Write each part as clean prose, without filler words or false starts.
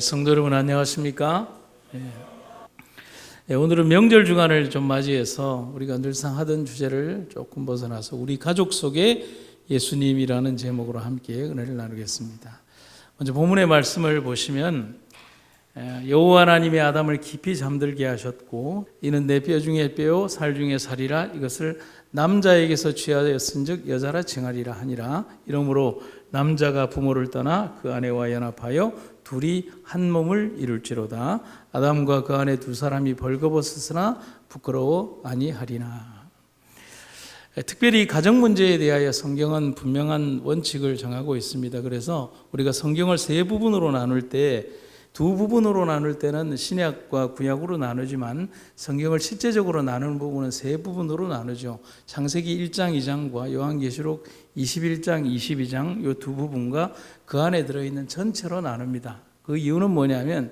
성도 여러분 안녕하십니까? 오늘은 명절 주간을 좀 맞이해서 우리가 늘상 하던 주제를 조금 벗어나서 우리 가족 속에 예수님이라는 제목으로 함께 은혜를 나누겠습니다. 먼저 본문의 말씀을 보시면 여호와 하나님이 아담을 깊이 잠들게 하셨고 이는 내 뼈 중에 뼈요 살 중에 살이라 이것을 남자에게서 취하였은즉 여자라 칭하리라 하니라. 이러므로 남자가 부모를 떠나 그 아내와 연합하여 둘이 한 몸을 이룰지로다. 아담과 그 아내 두 사람이 벌거벗었으나 부끄러워 아니하리나. 특별히 가정 문제에 대하여 성경은 분명한 원칙을 정하고 있습니다. 그래서 우리가 성경을 세 부분으로 나눌 때 두 부분으로 나눌 때는 신약과 구약으로 나누지만 성경을 실제적으로 나누는 부분은 세 부분으로 나누죠. 창세기 1장 2장과 요한계시록 21장 22장 이 두 부분과 그 안에 들어있는 전체로 나눕니다. 그 이유는 뭐냐면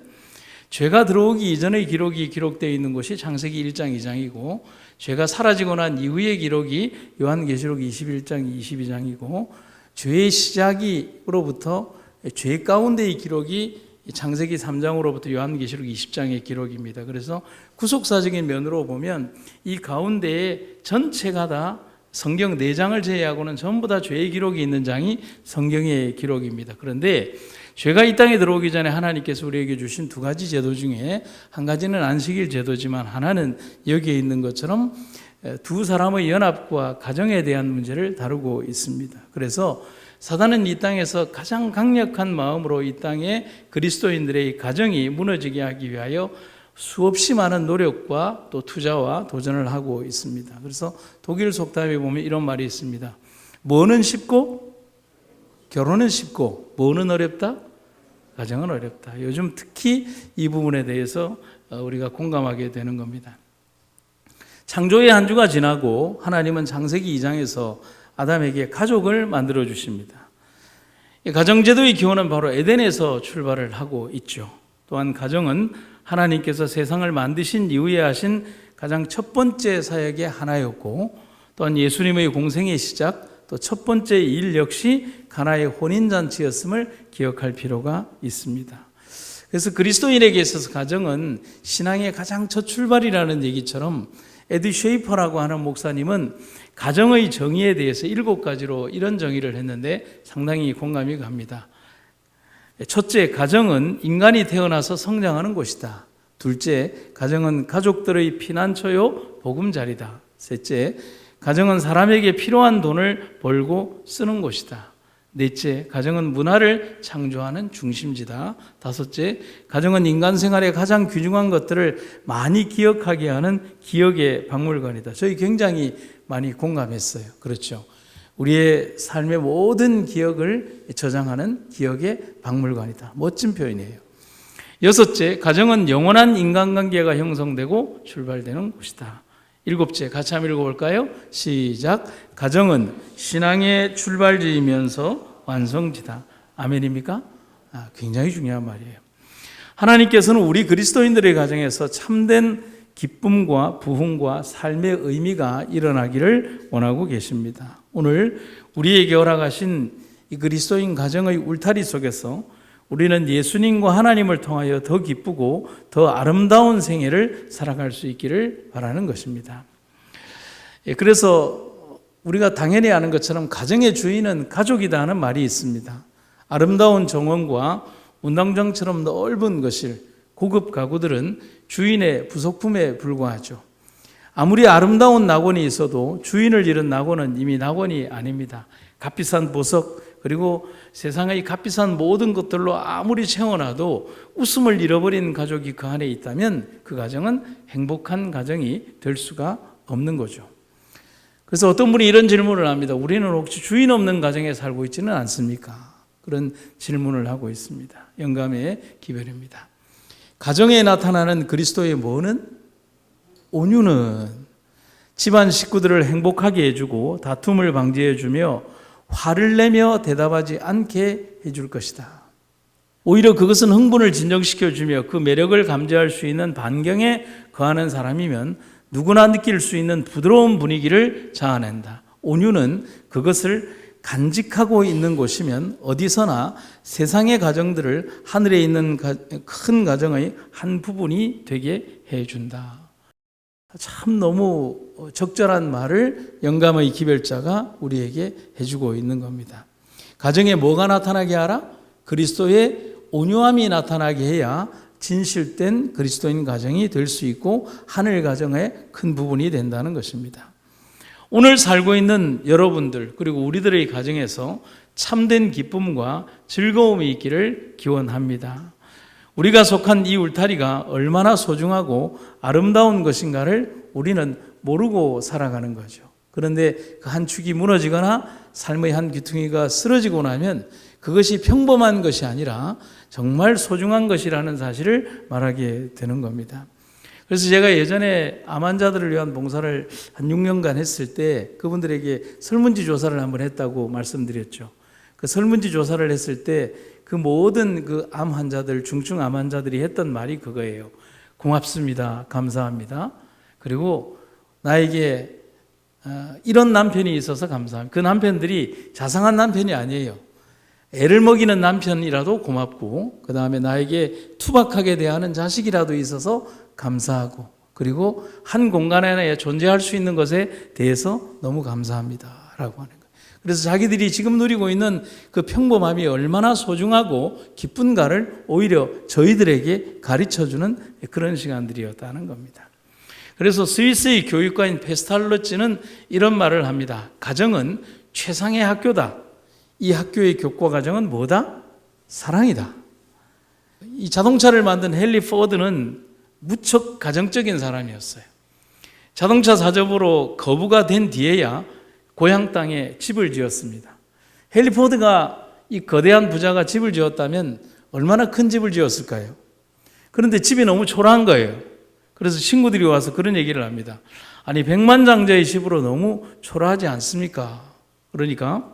죄가 들어오기 이전의 기록이 기록되어 있는 것이 창세기 1장 2장이고 죄가 사라지고 난 이후의 기록이 요한계시록 21장 22장이고 죄의 시작으로부터 죄 가운데의 기록이 창세기 3장으로부터 요한계시록 20장의 기록입니다. 그래서 구속사적인 면으로 보면 이 가운데에 전체가 다 성경 4장을 제외하고는 전부 다 죄의 기록이 있는 장이 성경의 기록입니다. 그런데 죄가 이 땅에 들어오기 전에 하나님께서 우리에게 주신 두 가지 제도 중에 한 가지는 안식일 제도지만 하나는 여기에 있는 것처럼 두 사람의 연합과 가정에 대한 문제를 다루고 있습니다. 그래서 사단은 이 땅에서 가장 강력한 마음으로 이 땅에 그리스도인들의 가정이 무너지게 하기 위하여 수없이 많은 노력과 또 투자와 도전을 하고 있습니다. 그래서 독일 속담에 보면 이런 말이 있습니다. 뭐는 쉽고 결혼은 쉽고 뭐는 어렵다? 가정은 어렵다. 요즘 특히 이 부분에 대해서 우리가 공감하게 되는 겁니다. 창조의 한 주가 지나고 하나님은 창세기 2장에서 아담에게 가족을 만들어 주십니다. 가정제도의 기원은 바로 에덴에서 출발을 하고 있죠. 또한 가정은 하나님께서 세상을 만드신 이후에 하신 가장 첫 번째 사역의 하나였고 또한 예수님의 공생의 시작 또 첫 번째 일 역시 가나의 혼인잔치였음을 기억할 필요가 있습니다. 그래서 그리스도인에게 있어서 가정은 신앙의 가장 첫 출발이라는 얘기처럼 에드 쉐이퍼라고 하는 목사님은 가정의 정의에 대해서 7가지로 이런 정의를 했는데 상당히 공감이 갑니다. 첫째, 가정은 인간이 태어나서 성장하는 곳이다. 둘째, 가정은 가족들의 피난처요 보금자리다. 셋째, 가정은 사람에게 필요한 돈을 벌고 쓰는 곳이다. 넷째, 가정은 문화를 창조하는 중심지다. 다섯째, 가정은 인간 생활의 가장 귀중한 것들을 많이 기억하게 하는 기억의 박물관이다. 저희 굉장히 많이 공감했어요. 그렇죠. 우리의 삶의 모든 기억을 저장하는 기억의 박물관이다. 멋진 표현이에요. 여섯째, 가정은 영원한 인간관계가 형성되고 출발되는 곳이다. 일곱째, 같이 한번 읽어볼까요? 시작. 가정은 신앙의 출발지이면서 완성지다. 아멘입니까? 굉장히 중요한 말이에요. 하나님께서는 우리 그리스도인들의 가정에서 참된 기쁨과 부흥과 삶의 의미가 일어나기를 원하고 계십니다. 오늘 우리에게 허락하신 이 그리스도인 가정의 울타리 속에서 우리는 예수님과 하나님을 통하여 더 기쁘고 더 아름다운 생애를 살아갈 수 있기를 바라는 것입니다. 그래서 우리가 당연히 아는 것처럼 가정의 주인은 가족이다 하는 말이 있습니다. 아름다운 정원과 운동장처럼 넓은 거실, 고급 가구들은 주인의 부속품에 불과하죠. 아무리 아름다운 낙원이 있어도 주인을 잃은 낙원은 이미 낙원이 아닙니다. 값비싼 보석 그리고 세상의 값비싼 모든 것들로 아무리 채워놔도 웃음을 잃어버린 가족이 그 안에 있다면 그 가정은 행복한 가정이 될 수가 없는 거죠. 그래서 어떤 분이 이런 질문을 합니다. 우리는 혹시 주인 없는 가정에 살고 있지는 않습니까? 그런 질문을 하고 있습니다. 영감의 기별입니다. 가정에 나타나는 그리스도의 뭐는? 온유는 집안 식구들을 행복하게 해주고 다툼을 방지해주며 화를 내며 대답하지 않게 해줄 것이다. 오히려 그것은 흥분을 진정시켜주며 그 매력을 감지할 수 있는 반경에 거하는 사람이면 누구나 느낄 수 있는 부드러운 분위기를 자아낸다. 온유는 그것을 간직하고 있는 곳이면 어디서나 세상의 가정들을 하늘에 있는 큰 가정의 한 부분이 되게 해준다. 참 너무 적절한 말을 영감의 기별자가 우리에게 해주고 있는 겁니다. 가정에 뭐가 나타나게 하라? 그리스도의 온유함이 나타나게 해야 진실된 그리스도인 가정이 될 수 있고 하늘 가정의 큰 부분이 된다는 것입니다. 오늘 살고 있는 여러분들 그리고 우리들의 가정에서 참된 기쁨과 즐거움이 있기를 기원합니다. 우리가 속한 이 울타리가 얼마나 소중하고 아름다운 것인가를 우리는 모르고 살아가는 거죠. 그런데 그 한 축이 무너지거나 삶의 한 귀퉁이가 쓰러지고 나면 그것이 평범한 것이 아니라 정말 소중한 것이라는 사실을 말하게 되는 겁니다. 그래서 제가 예전에 암 환자들을 위한 봉사를 한 6년간 했을 때 그분들에게 설문지 조사를 한번 했다고 말씀드렸죠. 그 설문지 조사를 했을 때 그 모든 그 암 환자들, 중증 암 환자들이 했던 말이 그거예요. 고맙습니다. 감사합니다. 그리고 나에게 이런 남편이 있어서 감사합니다. 그 남편들이 자상한 남편이 아니에요. 애를 먹이는 남편이라도 고맙고 그 다음에 나에게 투박하게 대하는 자식이라도 있어서 감사하고 그리고 한 공간 안에 존재할 수 있는 것에 대해서 너무 감사합니다 라고 하는 거예요. 그래서 자기들이 지금 누리고 있는 그 평범함이 얼마나 소중하고 기쁜가를 오히려 저희들에게 가르쳐주는 그런 시간들이었다는 겁니다. 그래서 스위스의 교육가인 페스탈로치는 이런 말을 합니다. 가정은 최상의 학교다. 이 학교의 교과 과정은 뭐다? 사랑이다. 이 자동차를 만든 헨리 포드는 무척 가정적인 사람이었어요. 자동차 사업으로 거부가 된 뒤에야 고향 땅에 집을 지었습니다. 헨리 포드가 이 거대한 부자가 집을 지었다면 얼마나 큰 집을 지었을까요? 그런데 집이 너무 초라한 거예요. 그래서 친구들이 와서 그런 얘기를 합니다. 아니 백만장자의 집으로 너무 초라하지 않습니까? 그러니까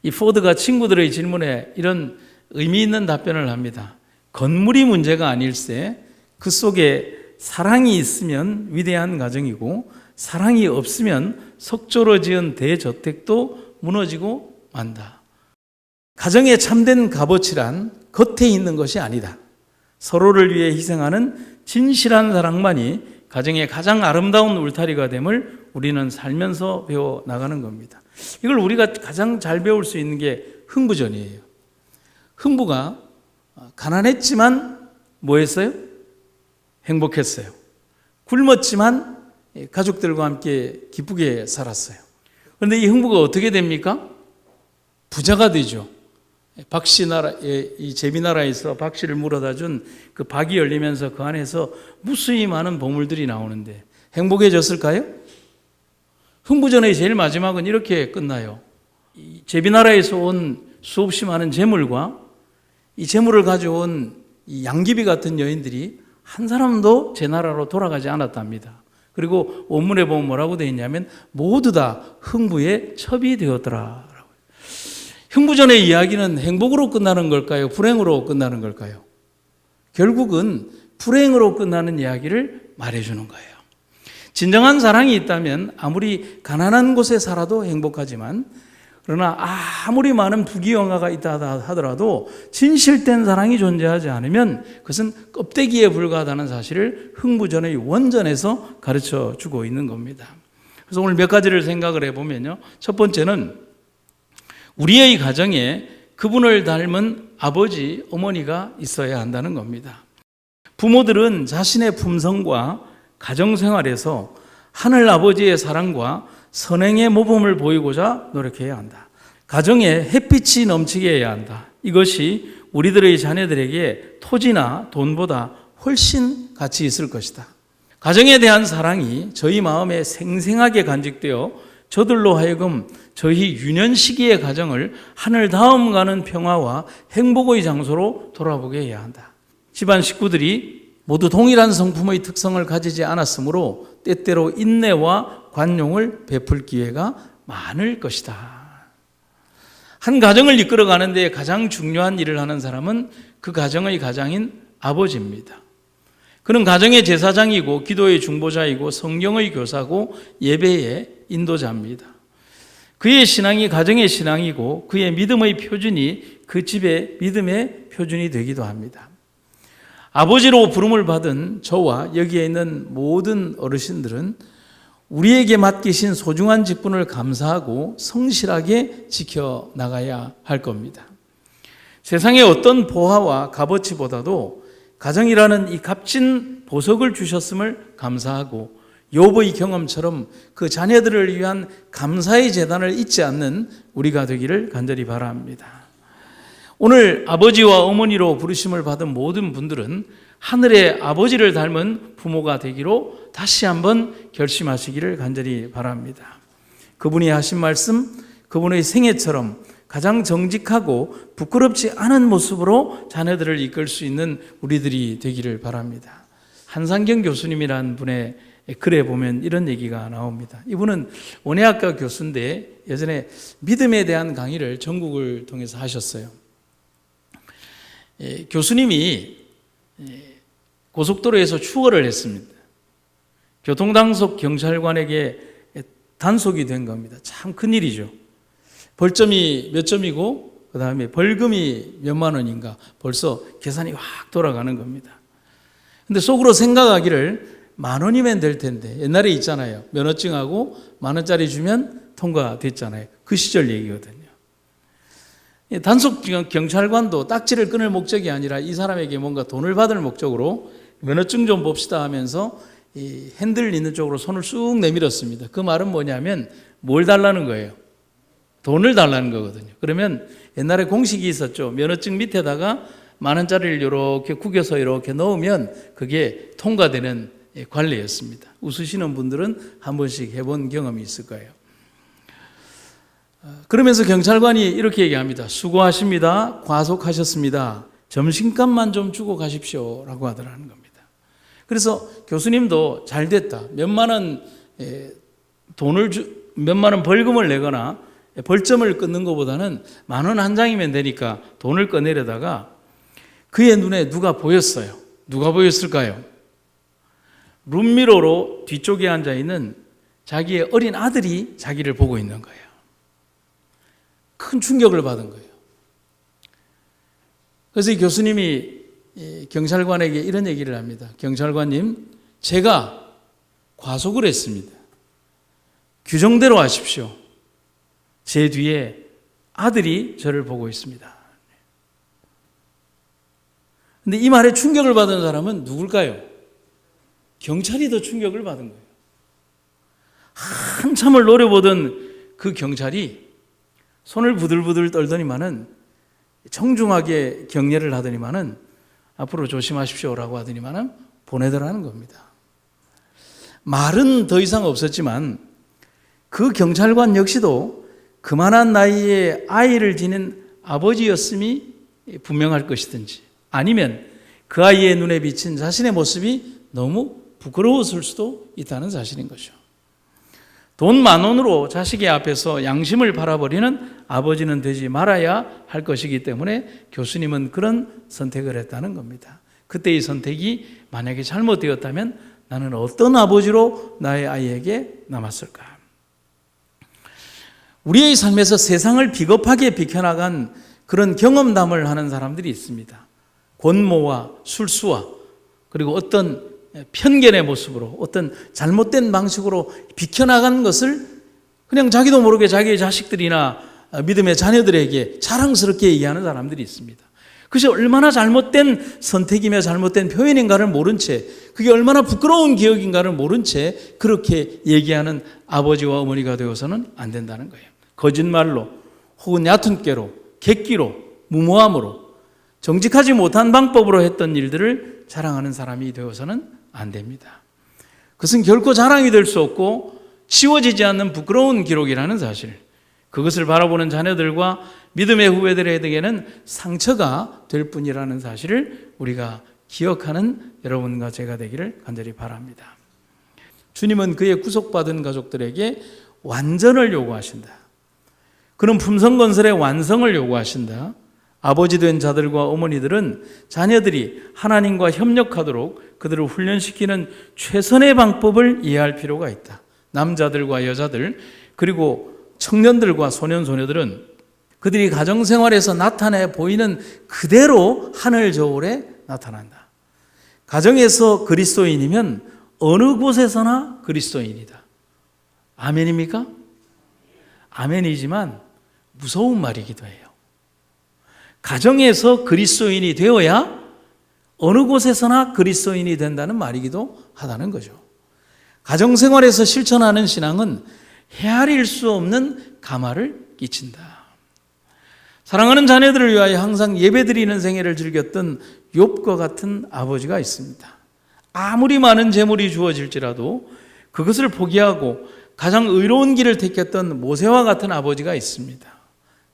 이 포드가 친구들의 질문에 이런 의미 있는 답변을 합니다. 건물이 문제가 아닐세 그 속에 사랑이 있으면 위대한 가정이고 사랑이 없으면 석조로 지은 대저택도 무너지고 만다. 가정의 참된 값어치란 겉에 있는 것이 아니다. 서로를 위해 희생하는 진실한 사랑만이 가정의 가장 아름다운 울타리가 됨을 우리는 살면서 배워 나가는 겁니다. 이걸 우리가 가장 잘 배울 수 있는 게 흥부전이에요. 흥부가 가난했지만 뭐 했어요? 행복했어요. 굶었지만 가족들과 함께 기쁘게 살았어요. 그런데 이 흥부가 어떻게 됩니까? 부자가 되죠. 박씨 나라, 이 제비나라에서 박씨를 물어다 준 그 박이 열리면서 그 안에서 무수히 많은 보물들이 나오는데 행복해졌을까요? 흥부전의 제일 마지막은 이렇게 끝나요. 이 제비나라에서 온 수없이 많은 재물과 이 재물을 가져온 이 양귀비 같은 여인들이 한 사람도 제 나라로 돌아가지 않았답니다. 그리고 원문에 보면 뭐라고 되어 있냐면 모두 다 흥부의 첩이 되었더라. 흥부전의 이야기는 행복으로 끝나는 걸까요? 불행으로 끝나는 걸까요? 결국은 불행으로 끝나는 이야기를 말해주는 거예요. 진정한 사랑이 있다면 아무리 가난한 곳에 살아도 행복하지만 그러나 아무리 많은 부귀영화가 있다 하더라도 진실된 사랑이 존재하지 않으면 그것은 껍데기에 불과하다는 사실을 흥부전의 원전에서 가르쳐 주고 있는 겁니다. 그래서 오늘 몇 가지를 생각을 해보면요. 첫 번째는 우리의 가정에 그분을 닮은 아버지, 어머니가 있어야 한다는 겁니다. 부모들은 자신의 품성과 가정생활에서 하늘 아버지의 사랑과 선행의 모범을 보이고자 노력해야 한다. 가정에 햇빛이 넘치게 해야 한다. 이것이 우리들의 자녀들에게 토지나 돈보다 훨씬 가치 있을 것이다. 가정에 대한 사랑이 저희 마음에 생생하게 간직되어 저들로 하여금 저희 유년 시기의 가정을 하늘 다음 가는 평화와 행복의 장소로 돌아보게 해야 한다. 집안 식구들이 모두 동일한 성품의 특성을 가지지 않았으므로 때때로 인내와 관용을 베풀 기회가 많을 것이다. 한 가정을 이끌어가는 데 가장 중요한 일을 하는 사람은 그 가정의 가장인 아버지입니다. 그는 가정의 제사장이고 기도의 중보자이고 성경의 교사고 예배의 인도자입니다. 그의 신앙이 가정의 신앙이고 그의 믿음의 표준이 그 집의 믿음의 표준이 되기도 합니다. 아버지로 부름을 받은 저와 여기에 있는 모든 어르신들은 우리에게 맡기신 소중한 직분을 감사하고 성실하게 지켜나가야 할 겁니다. 세상의 어떤 보화와 값어치보다도 가정이라는 이 값진 보석을 주셨음을 감사하고 욥의 경험처럼 그 자녀들을 위한 감사의 제단을 잊지 않는 우리가 되기를 간절히 바랍니다. 오늘 아버지와 어머니로 부르심을 받은 모든 분들은 하늘의 아버지를 닮은 부모가 되기로 다시 한번 결심하시기를 간절히 바랍니다. 그분이 하신 말씀, 그분의 생애처럼 가장 정직하고 부끄럽지 않은 모습으로 자녀들을 이끌 수 있는 우리들이 되기를 바랍니다. 한상경 교수님이라는 분의 글에 보면 이런 얘기가 나옵니다. 이분은 원예학과 교수인데 예전에 믿음에 대한 강의를 전국을 통해서 하셨어요. 교수님이 고속도로에서 추월을 했습니다. 교통단속 경찰관에게 단속이 된 겁니다. 참 큰일이죠. 벌점이 몇 점이고 그 다음에 벌금이 몇만 원인가 벌써 계산이 확 돌아가는 겁니다. 근데 속으로 생각하기를 만 원이면 될 텐데 옛날에 있잖아요. 면허증하고 만 원짜리 주면 통과됐잖아요. 그 시절 얘기거든요. 단속 경찰관도 딱지를 끊을 목적이 아니라 이 사람에게 뭔가 돈을 받을 목적으로 면허증 좀 봅시다 하면서 이 핸들 있는 쪽으로 손을 쑥 내밀었습니다. 그 말은 뭐냐면 뭘 달라는 거예요? 돈을 달라는 거거든요. 그러면 옛날에 공식이 있었죠. 면허증 밑에다가 만 원짜리를 이렇게 구겨서 이렇게 넣으면 그게 통과되는 관례였습니다. 웃으시는 분들은 한 번씩 해본 경험이 있을 거예요. 그러면서 경찰관이 이렇게 얘기합니다. 수고하십니다. 과속하셨습니다. 점심값만 좀 주고 가십시오. 라고 하더라는 겁니다. 그래서 교수님도 잘 됐다. 몇만 원 벌금을 내거나 벌점을 끊는 것보다는 만 원 한 장이면 되니까 돈을 꺼내려다가 그의 눈에 누가 보였어요. 누가 보였을까요? 룸미러로 뒤쪽에 앉아있는 자기의 어린 아들이 자기를 보고 있는 거예요. 큰 충격을 받은 거예요. 그래서 이 교수님이 경찰관에게 이런 얘기를 합니다. 경찰관님, 제가 과속을 했습니다. 규정대로 하십시오. 제 뒤에 아들이 저를 보고 있습니다. 근데 이 말에 충격을 받은 사람은 누굴까요? 경찰이 더 충격을 받은 거예요. 한참을 노려보던 그 경찰이 손을 부들부들 떨더니만은 정중하게 격려를 하더니만은 앞으로 조심하십시오라고 하더니만은 보내더라는 겁니다. 말은 더 이상 없었지만 그 경찰관 역시도 그만한 나이에 아이를 지닌 아버지였음이 분명할 것이든지 아니면 그 아이의 눈에 비친 자신의 모습이 너무 부끄러웠을 수도 있다는 사실인 거죠. 돈 만 원으로 자식의 앞에서 양심을 팔아버리는 아버지는 되지 말아야 할 것이기 때문에 교수님은 그런 선택을 했다는 겁니다. 그때의 선택이 만약에 잘못되었다면 나는 어떤 아버지로 나의 아이에게 남았을까? 우리의 삶에서 세상을 비겁하게 비켜나간 그런 경험담을 하는 사람들이 있습니다. 권모와 술수와 그리고 어떤 편견의 모습으로 어떤 잘못된 방식으로 비켜나간 것을 그냥 자기도 모르게 자기의 자식들이나 믿음의 자녀들에게 자랑스럽게 얘기하는 사람들이 있습니다. 그것이 얼마나 잘못된 선택이며 잘못된 표현인가를 모른 채 그게 얼마나 부끄러운 기억인가를 모른 채 그렇게 얘기하는 아버지와 어머니가 되어서는 안 된다는 거예요. 거짓말로 혹은 얕은 꾀로 객기로 무모함으로 정직하지 못한 방법으로 했던 일들을 자랑하는 사람이 되어서는 안 됩니다. 그것은 결코 자랑이 될 수 없고 지워지지 않는 부끄러운 기록이라는 사실, 그것을 바라보는 자녀들과 믿음의 후배들에게는 상처가 될 뿐이라는 사실을 우리가 기억하는 여러분과 제가 되기를 간절히 바랍니다. 주님은 그의 구속받은 가족들에게 완전을 요구하신다. 그는 품성건설의 완성을 요구하신다. 아버지 된 자들과 어머니들은 자녀들이 하나님과 협력하도록 그들을 훈련시키는 최선의 방법을 이해할 필요가 있다. 남자들과 여자들 그리고 청년들과 소년, 소녀들은 그들이 가정생활에서 나타내 보이는 그대로 하늘 저울에 나타난다. 가정에서 그리스도인이면 어느 곳에서나 그리스도인이다. 아멘입니까? 아멘이지만 무서운 말이기도 해요. 가정에서 그리스도인이 되어야 어느 곳에서나 그리스도인이 된다는 말이기도 하다는 거죠. 가정생활에서 실천하는 신앙은 헤아릴 수 없는 감화를 끼친다. 사랑하는 자녀들을 위하여 항상 예배드리는 생애를 즐겼던 욥과 같은 아버지가 있습니다. 아무리 많은 재물이 주어질지라도 그것을 포기하고 가장 의로운 길을 택했던 모세와 같은 아버지가 있습니다.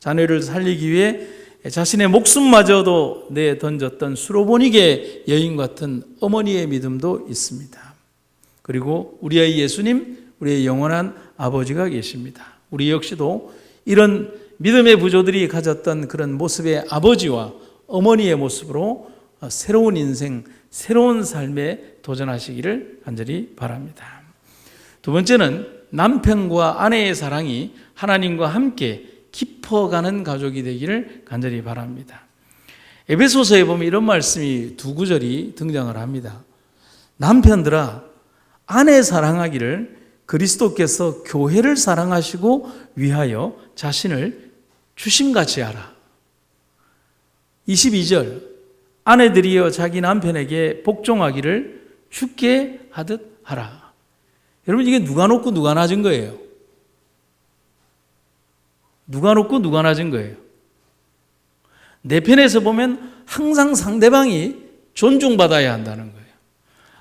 자녀를 살리기 위해 자신의 목숨마저도 내던졌던 수로보니게 여인 같은 어머니의 믿음도 있습니다. 그리고 우리의 예수님, 우리의 영원한 아버지가 계십니다. 우리 역시도 이런 믿음의 부조들이 가졌던 그런 모습의 아버지와 어머니의 모습으로 새로운 인생, 새로운 삶에 도전하시기를 간절히 바랍니다. 두 번째는 남편과 아내의 사랑이 하나님과 함께 깊어가는 가족이 되기를 간절히 바랍니다. 에베소서에 보면 이런 말씀이 두 구절이 등장을 합니다. 남편들아, 아내 사랑하기를 그리스도께서 교회를 사랑하시고 위하여 자신을 주심같이 하라. 22절, 아내들이여 자기 남편에게 복종하기를 주께 하듯 하라. 여러분, 이게 누가 높고 누가 낮은 거예요? 누가 높고 누가 낮은 거예요? 내 편에서 보면 항상 상대방이 존중받아야 한다는 거예요.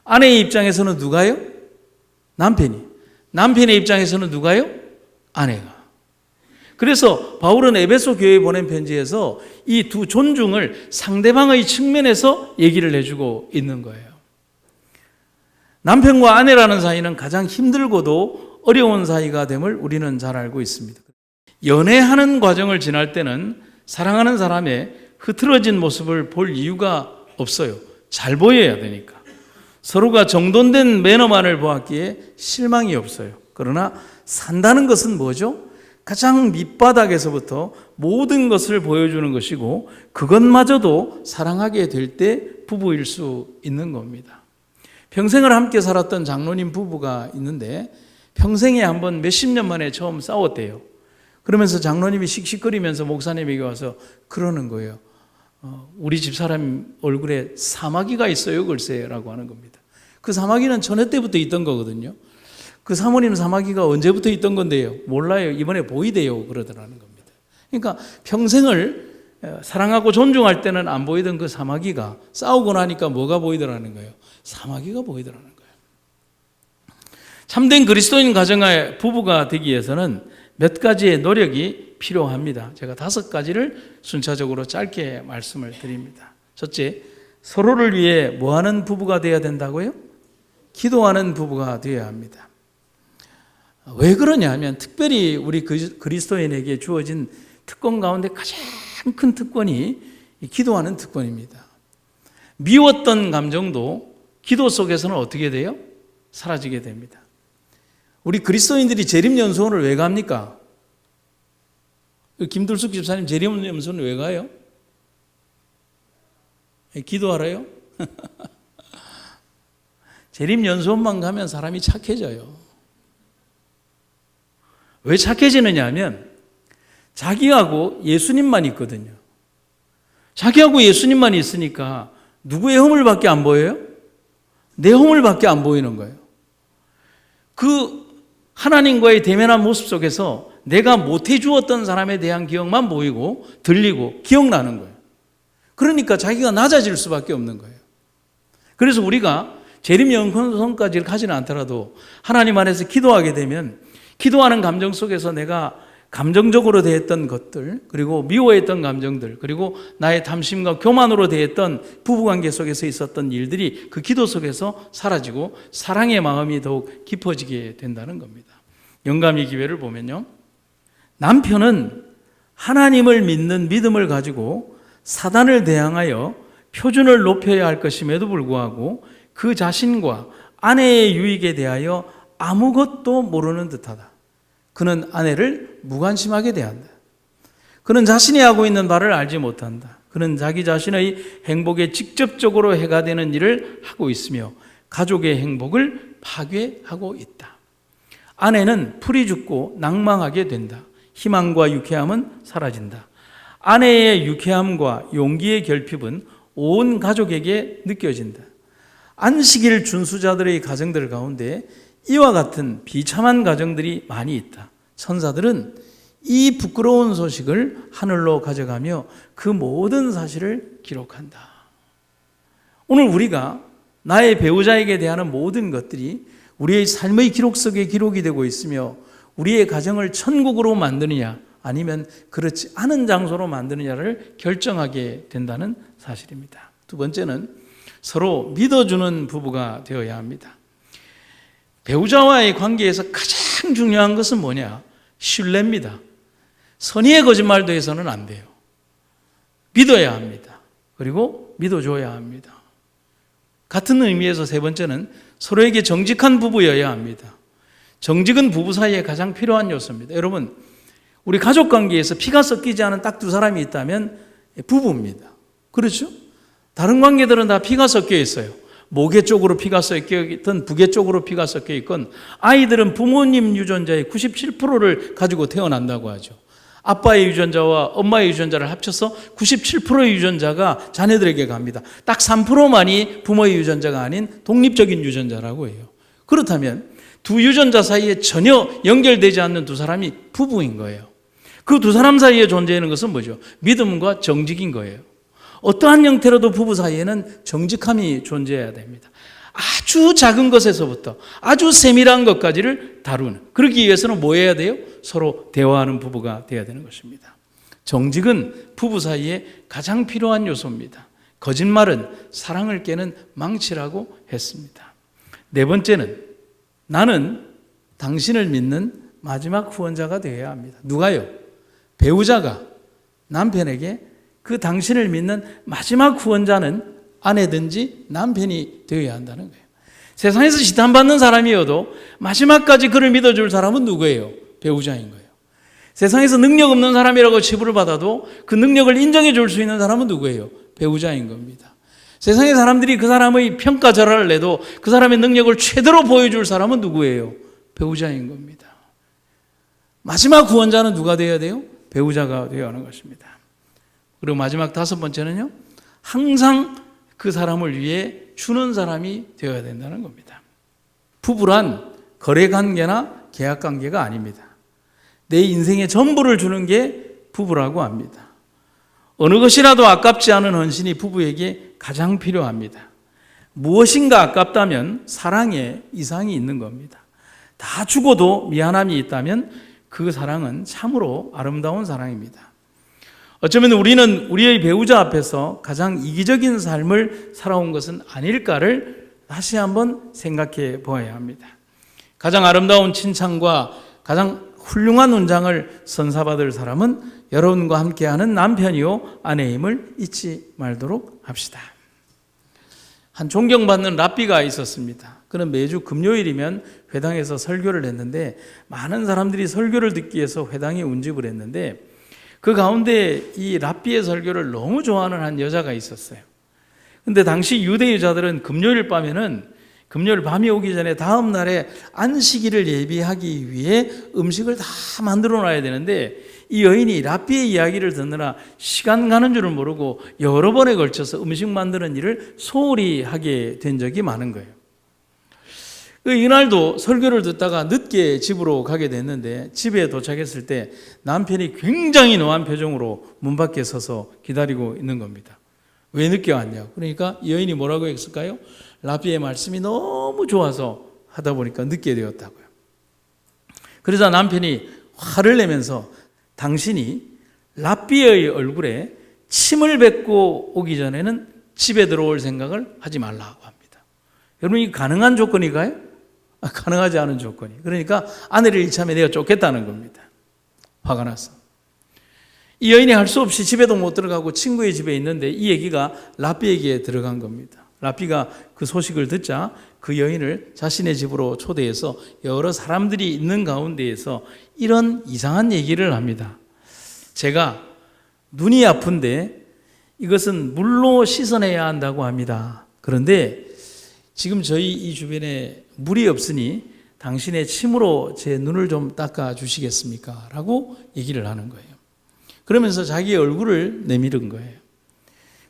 아내의 입장에서는 누가요? 남편이. 남편의 입장에서는 누가요? 아내가. 그래서 바울은 에베소 교회에 보낸 편지에서 이 두 존중을 상대방의 측면에서 얘기를 해주고 있는 거예요. 남편과 아내라는 사이는 가장 힘들고도 어려운 사이가 됨을 우리는 잘 알고 있습니다. 연애하는 과정을 지날 때는 사랑하는 사람의 흐트러진 모습을 볼 이유가 없어요. 잘 보여야 되니까. 서로가 정돈된 매너만을 보았기에 실망이 없어요. 그러나 산다는 것은 뭐죠? 가장 밑바닥에서부터 모든 것을 보여주는 것이고 그것마저도 사랑하게 될 때 부부일 수 있는 겁니다. 평생을 함께 살았던 장로님 부부가 있는데 평생에 한번 몇십 년 만에 처음 싸웠대요. 그러면서 장로님이 씩씩거리면서 목사님에게 와서 그러는 거예요. 우리 집사람 얼굴에 사마귀가 있어요, 글쎄 라고 하는 겁니다. 그 사마귀는 전에 때부터 있던 거거든요. 그 사모님 사마귀가 언제부터 있던 건데요? 몰라요. 이번에 보이대요. 그러더라는 겁니다. 그러니까 평생을 사랑하고 존중할 때는 안 보이던 그 사마귀가 싸우고 나니까 뭐가 보이더라는 거예요? 사마귀가 보이더라는 거예요. 참된 그리스도인 가정의 부부가 되기 위해서는 몇 가지의 노력이 필요합니다. 제가 5가지를 순차적으로 짧게 말씀을 드립니다. 첫째, 서로를 위해 뭐하는 부부가 되어야 된다고요? 기도하는 부부가 되어야 합니다. 왜 그러냐 하면 특별히 우리 그리스도인에게 주어진 특권 가운데 가장 큰 특권이 기도하는 특권입니다. 미웠던 감정도 기도 속에서는 어떻게 돼요? 사라지게 됩니다. 우리 그리스도인들이 재림연수원을 왜 갑니까? 김들숙 집사님 재림연수원 왜 가요? 기도하러요? 재림연수원만 가면 사람이 착해져요. 왜 착해지느냐 하면 자기하고 예수님만 있거든요. 자기하고 예수님만 있으니까 누구의 허물밖에 안 보여요? 내 허물밖에 안 보이는 거예요. 그 하나님과의 대면한 모습 속에서 내가 못해 주었던 사람에 대한 기억만 보이고 들리고 기억나는 거예요. 그러니까 자기가 낮아질 수밖에 없는 거예요. 그래서 우리가 재림연수원까지 가지는 않더라도 하나님 안에서 기도하게 되면 기도하는 감정 속에서 내가 감정적으로 대했던 것들, 그리고 미워했던 감정들, 그리고 나의 탐심과 교만으로 대했던 부부관계 속에서 있었던 일들이 그 기도 속에서 사라지고 사랑의 마음이 더욱 깊어지게 된다는 겁니다. 영감의 기회를 보면요, 남편은 하나님을 믿는 믿음을 가지고 사단을 대항하여 표준을 높여야 할 것임에도 불구하고 그 자신과 아내의 유익에 대하여 아무것도 모르는 듯하다. 그는 아내를 무관심하게 대한다. 그는 자신이 하고 있는 바를 알지 못한다. 그는 자기 자신의 행복에 직접적으로 해가 되는 일을 하고 있으며 가족의 행복을 파괴하고 있다. 아내는 풀이 죽고 낭망하게 된다. 희망과 유쾌함은 사라진다. 아내의 유쾌함과 용기의 결핍은 온 가족에게 느껴진다. 안식일 준수자들의 가정들 가운데 이와 같은 비참한 가정들이 많이 있다. 천사들은 이 부끄러운 소식을 하늘로 가져가며 그 모든 사실을 기록한다. 오늘 우리가 나의 배우자에게 대하는 모든 것들이 우리의 삶의 기록 속에 기록이 되고 있으며 우리의 가정을 천국으로 만드느냐 아니면 그렇지 않은 장소로 만드느냐를 결정하게 된다는 사실입니다. 두 번째는 서로 믿어주는 부부가 되어야 합니다. 배우자와의 관계에서 가장 중요한 것은 뭐냐? 신뢰입니다. 선의의 거짓말도 해서는 안 돼요. 믿어야 합니다. 그리고 믿어줘야 합니다. 같은 의미에서 세 번째는 서로에게 정직한 부부여야 합니다. 정직은 부부 사이에 가장 필요한 요소입니다. 여러분, 우리 가족 관계에서 피가 섞이지 않은 딱 두 사람이 있다면 부부입니다. 그렇죠? 다른 관계들은 다 피가 섞여 있어요. 모계 쪽으로 피가 섞여 있든 부계 쪽으로 피가 섞여 있건 아이들은 부모님 유전자의 97%를 가지고 태어난다고 하죠. 아빠의 유전자와 엄마의 유전자를 합쳐서 97%의 유전자가 자녀들에게 갑니다. 딱 3%만이 부모의 유전자가 아닌 독립적인 유전자라고 해요. 그렇다면 두 유전자 사이에 전혀 연결되지 않는 두 사람이 부부인 거예요. 그 두 사람 사이에 존재하는 것은 뭐죠? 믿음과 정직인 거예요. 어떠한 형태로도 부부 사이에는 정직함이 존재해야 됩니다. 아주 작은 것에서부터 아주 세밀한 것까지를 다루는, 그러기 위해서는 뭐 해야 돼요? 서로 대화하는 부부가 되어야 되는 것입니다. 정직은 부부 사이에 가장 필요한 요소입니다. 거짓말은 사랑을 깨는 망치라고 했습니다. 네 번째는 나는 당신을 믿는 마지막 후원자가 되어야 합니다. 누가요? 배우자가 남편에게 그 당신을 믿는 마지막 후원자는 아내든지 남편이 되어야 한다는 거예요. 세상에서 지탄받는 사람이어도 마지막까지 그를 믿어줄 사람은 누구예요? 배우자인 거예요. 세상에서 능력 없는 사람이라고 치부를 받아도 그 능력을 인정해 줄 수 있는 사람은 누구예요? 배우자인 겁니다. 세상의 사람들이 그 사람의 평가절하를 내도 그 사람의 능력을 최대로 보여줄 사람은 누구예요? 배우자인 겁니다. 마지막 구원자는 누가 되어야 돼요? 배우자가 되어야 하는 것입니다. 그리고 마지막 다섯 번째는요, 항상 그 사람을 위해 주는 사람이 되어야 된다는 겁니다. 부부란 거래관계나 계약관계가 아닙니다. 내 인생의 전부를 주는 게 부부라고 합니다. 어느 것이라도 아깝지 않은 헌신이 부부에게 가장 필요합니다. 무엇인가 아깝다면 사랑에 이상이 있는 겁니다. 다 주고도 미안함이 있다면 그 사랑은 참으로 아름다운 사랑입니다. 어쩌면 우리는 우리의 배우자 앞에서 가장 이기적인 삶을 살아온 것은 아닐까를 다시 한번 생각해 보아야 합니다. 가장 아름다운 칭찬과 가장 훌륭한 훈장을 선사받을 사람은 여러분과 함께하는 남편이요 아내임을 잊지 말도록 합시다. 한 존경받는 랍비가 있었습니다. 그는 매주 금요일이면 회당에서 설교를 했는데 많은 사람들이 설교를 듣기 위해서 회당에 운집을 했는데 그 가운데 이 랍비의 설교를 너무 좋아하는 한 여자가 있었어요. 근데 당시 유대인들은 금요일 밤이 오기 전에 다음 날에 안식일을 예비하기 위해 음식을 다 만들어 놔야 되는데 이 여인이 랍비의 이야기를 듣느라 시간 가는 줄을 모르고 여러 번에 걸쳐서 음식 만드는 일을 소홀히 하게 된 적이 많은 거예요. 이날도 설교를 듣다가 늦게 집으로 가게 됐는데 집에 도착했을 때 남편이 굉장히 노한 표정으로 문 밖에 서서 기다리고 있는 겁니다. 왜 늦게 왔냐고. 그러니까 이 여인이 뭐라고 했을까요? 랍비의 말씀이 너무 좋아서 하다 보니까 늦게 되었다고요. 그러자 남편이 화를 내면서 당신이 랍비의 얼굴에 침을 뱉고 오기 전에는 집에 들어올 생각을 하지 말라고 합니다. 여러분, 이게 가능한 조건인가요? 가능하지 않은 조건이. 그러니까 아내를 이참에 내가 쫓겠다는 겁니다. 화가 나서. 이 여인이 할 수 없이 집에도 못 들어가고 친구의 집에 있는데 이 얘기가 랍비에게 들어간 겁니다. 라피가 그 소식을 듣자 그 여인을 자신의 집으로 초대해서 여러 사람들이 있는 가운데에서 이런 이상한 얘기를 합니다. 제가 눈이 아픈데 이것은 물로 씻어내야 한다고 합니다. 그런데 지금 저희 이 주변에 물이 없으니 당신의 침으로 제 눈을 좀 닦아 주시겠습니까? 라고 얘기를 하는 거예요. 그러면서 자기의 얼굴을 내밀은 거예요.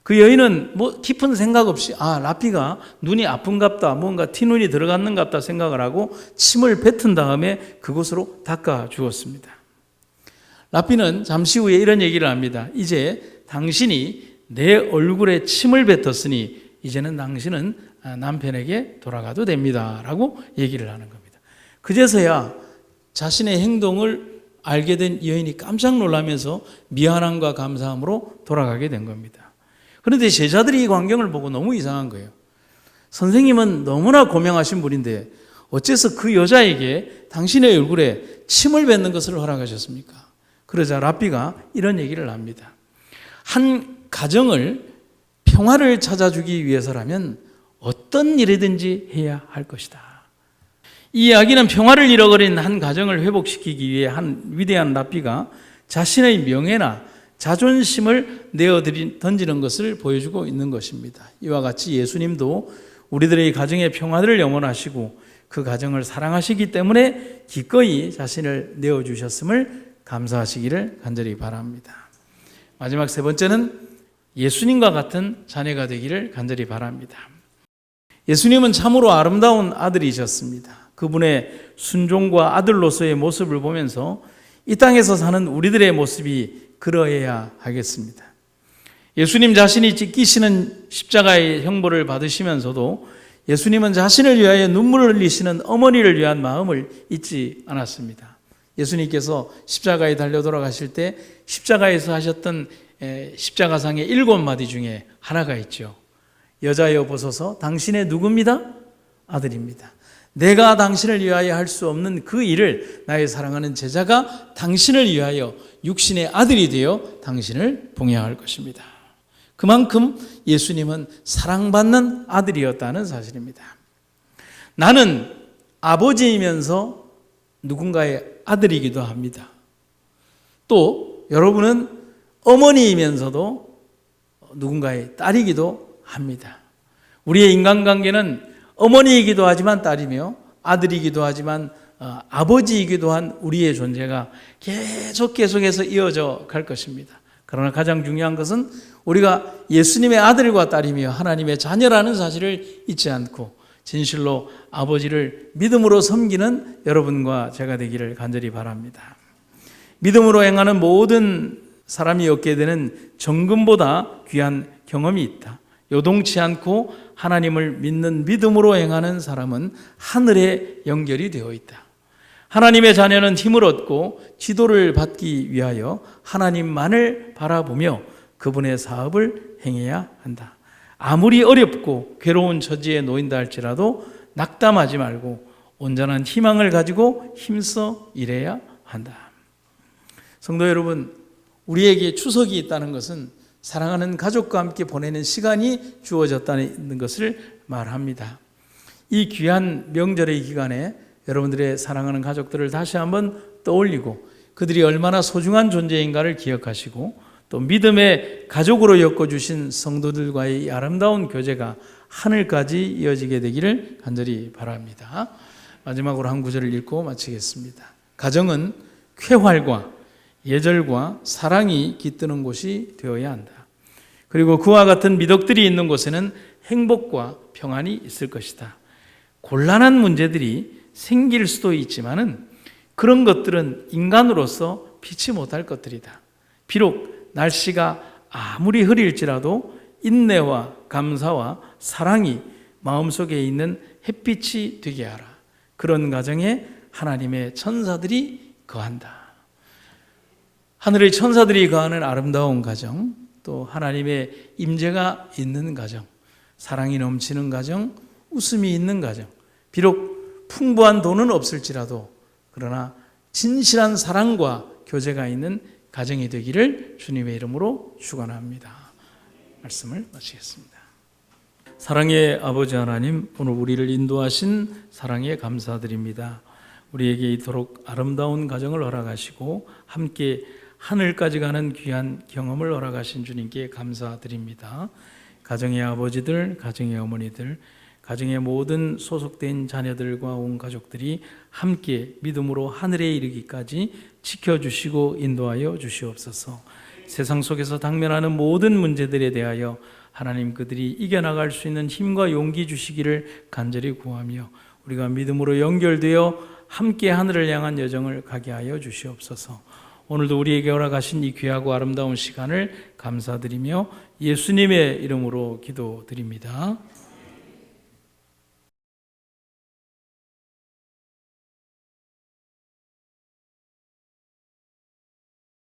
그 여인은 뭐 깊은 생각 없이 라피가 눈이 아픈갑다, 뭔가 티눈이 들어갔는갑다 생각을 하고 침을 뱉은 다음에 그곳으로 닦아 주었습니다. 라피는 잠시 후에 이런 얘기를 합니다. 이제 당신이 내 얼굴에 침을 뱉었으니 이제는 당신은 남편에게 돌아가도 됩니다. 라고 얘기를 하는 겁니다. 그제서야 자신의 행동을 알게 된 여인이 깜짝 놀라면서 미안함과 감사함으로 돌아가게 된 겁니다. 그런데 제자들이 이 광경을 보고 너무 이상한 거예요. 선생님은 너무나 고명하신 분인데 어째서 그 여자에게 당신의 얼굴에 침을 뱉는 것을 허락하셨습니까? 그러자 라피가 이런 얘기를 합니다. 한 가정을 평화를 찾아주기 위해서라면 어떤 일이든지 해야 할 것이다. 이 이야기는 평화를 잃어버린 한 가정을 회복시키기 위해 한 위대한 라피가 자신의 명예나 자존심을 던지는 것을 보여주고 있는 것입니다. 이와 같이 예수님도 우리들의 가정의 평화를 영원하시고 그 가정을 사랑하시기 때문에 기꺼이 자신을 내어주셨음을 감사하시기를 간절히 바랍니다. 마지막 세 번째는 예수님과 같은 자녀가 되기를 간절히 바랍니다. 예수님은 참으로 아름다운 아들이셨습니다. 그분의 순종과 아들로서의 모습을 보면서 이 땅에서 사는 우리들의 모습이 그러해야 하겠습니다. 예수님 자신이 찢기시는 십자가의 형벌을 받으시면서도 예수님은 자신을 위하여 눈물을 흘리시는 어머니를 위한 마음을 잊지 않았습니다. 예수님께서 십자가에 달려 돌아가실 때 십자가에서 하셨던 십자가상의 7마디 중에 하나가 있죠. 여자여 보소서 당신의 누구입니다? 아들입니다. 내가 당신을 위하여 할 수 없는 그 일을 나의 사랑하는 제자가 당신을 위하여 육신의 아들이 되어 당신을 봉양할 것입니다. 그만큼 예수님은 사랑받는 아들이었다는 사실입니다. 나는 아버지이면서 누군가의 아들이기도 합니다. 또 여러분은 어머니이면서도 누군가의 딸이기도 합니다. 우리의 인간관계는 어머니이기도 하지만 딸이며 아들이기도 하지만 아버지이기도 한 우리의 존재가 계속해서 이어져 갈 것입니다. 그러나 가장 중요한 것은 우리가 예수님의 아들과 딸이며 하나님의 자녀라는 사실을 잊지 않고 진실로 아버지를 믿음으로 섬기는 여러분과 제가 되기를 간절히 바랍니다. 믿음으로 행하는 모든 사람이 얻게 되는 정금보다 귀한 경험이 있다. 요동치 않고 하나님을 믿는 믿음으로 행하는 사람은 하늘에 연결이 되어 있다. 하나님의 자녀는 힘을 얻고 지도를 받기 위하여 하나님만을 바라보며 그분의 사업을 행해야 한다. 아무리 어렵고 괴로운 처지에 놓인다 할지라도 낙담하지 말고 온전한 희망을 가지고 힘써 일해야 한다. 성도 여러분, 우리에게 추석이 있다는 것은 사랑하는 가족과 함께 보내는 시간이 주어졌다는 것을 말합니다. 이 귀한 명절의 기간에 여러분들의 사랑하는 가족들을 다시 한번 떠올리고 그들이 얼마나 소중한 존재인가를 기억하시고 또 믿음의 가족으로 엮어주신 성도들과의 아름다운 교제가 하늘까지 이어지게 되기를 간절히 바랍니다. 마지막으로 한 구절을 읽고 마치겠습니다. 가정은 쾌활과 예절과 사랑이 깃드는 곳이 되어야 한다. 그리고 그와 같은 미덕들이 있는 곳에는 행복과 평안이 있을 것이다. 곤란한 문제들이 생길 수도 있지만은 그런 것들은 인간으로서 피치 못할 것들이다. 비록 날씨가 아무리 흐릴지라도 인내와 감사와 사랑이 마음속에 있는 햇빛이 되게 하라. 그런 가정에 하나님의 천사들이 거한다. 하늘의 천사들이 거하는 아름다운 가정, 또 하나님의 임재가 있는 가정, 사랑이 넘치는 가정, 웃음이 있는 가정, 비록 풍부한 돈은 없을지라도 그러나 진실한 사랑과 교제가 있는 가정이 되기를 주님의 이름으로 축원합니다. 말씀을 마치겠습니다. 사랑의 아버지 하나님, 오늘 우리를 인도하신 사랑에 감사드립니다. 우리에게 이토록 아름다운 가정을 허락하시고 함께 하늘까지 가는 귀한 경험을 허락하신 주님께 감사드립니다. 가정의 아버지들, 가정의 어머니들, 가정의 모든 소속된 자녀들과 온 가족들이 함께 믿음으로 하늘에 이르기까지 지켜주시고 인도하여 주시옵소서. 세상 속에서 당면하는 모든 문제들에 대하여 하나님 그들이 이겨나갈 수 있는 힘과 용기 주시기를 간절히 구하며 우리가 믿음으로 연결되어 함께 하늘을 향한 여정을 가게 하여 주시옵소서. 오늘도 우리에게 허락하신 이 귀하고 아름다운 시간을 감사드리며 예수님의 이름으로 기도드립니다.